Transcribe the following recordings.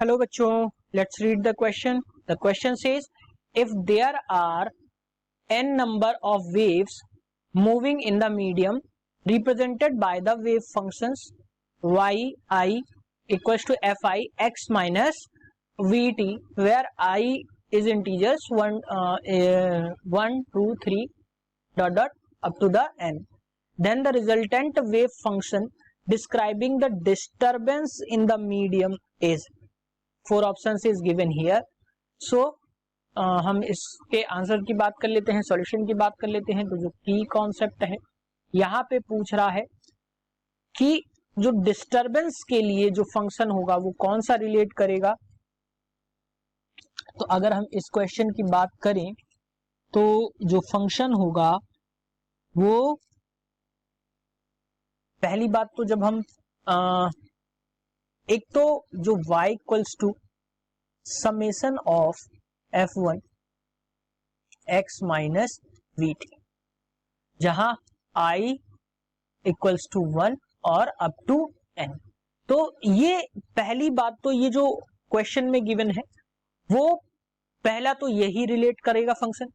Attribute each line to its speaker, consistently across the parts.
Speaker 1: Hello bachcho, let's read the question. The question says, if there are n number of waves moving in the medium represented by the wave functions yi equals to fi x minus vt, where I is integers 1 2 3 dot dot up to the n, then the resultant wave function describing the disturbance in the medium is, 4 options is given here. So हम इसके answer की बात कर लेते हैं, solution की बात कर लेते हैं. तो जो की कॉन्सेप्ट है यहाँ पे पूछ रहा है कि जो डिस्टरबेंस के लिए जो फंक्शन होगा वो कौन सा रिलेट करेगा. तो अगर हम इस क्वेश्चन की बात करें तो जो फंक्शन होगा वो पहली बात तो जब हम एक तो जो y equals to summation of f1 x minus vt, जहां i इक्वल्स टू 1 और अप टू n. तो ये पहली बात तो ये जो क्वेश्चन में गिवन है वो पहला तो यही रिलेट करेगा फंक्शन.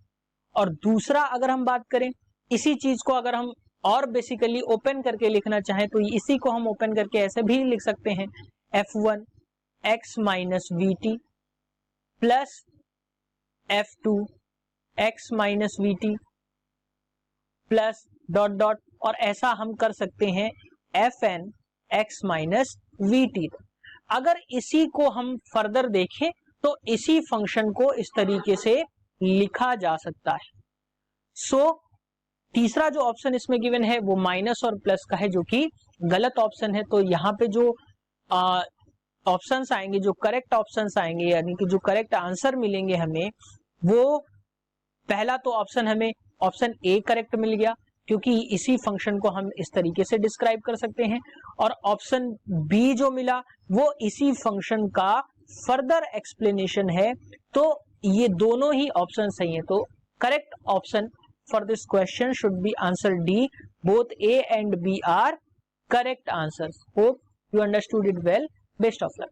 Speaker 1: और दूसरा अगर हम बात करें इसी चीज को अगर हम और बेसिकली ओपन करके लिखना चाहें तो इसी को हम ओपन करके ऐसे भी लिख सकते हैं, f1 x minus vt plus f2 x minus vt plus dot dot, और ऐसा हम कर सकते हैं fn x माइनस vt. अगर इसी को हम फर्दर देखें तो इसी फंक्शन को इस तरीके से लिखा जा सकता है. सो तीसरा जो ऑप्शन इसमें गिवन है वो माइनस और प्लस का है, जो कि गलत ऑप्शन है. तो यहाँ पे जो ऑप्शंस आएंगे, जो करेक्ट ऑप्शंस आएंगे, यानी कि जो करेक्ट आंसर मिलेंगे हमें, वो पहला तो ऑप्शन हमें ऑप्शन ए करेक्ट मिल गया क्योंकि इसी फंक्शन को हम इस तरीके से डिस्क्राइब कर सकते हैं. और ऑप्शन बी जो मिला वो इसी फंक्शन का फर्दर एक्सप्लेनेशन है. तो ये दोनों ही ऑप्शन सही है. तो correct option for this question should be answer D. Both A and B are correct answers. Hope you understood it well. Best of luck.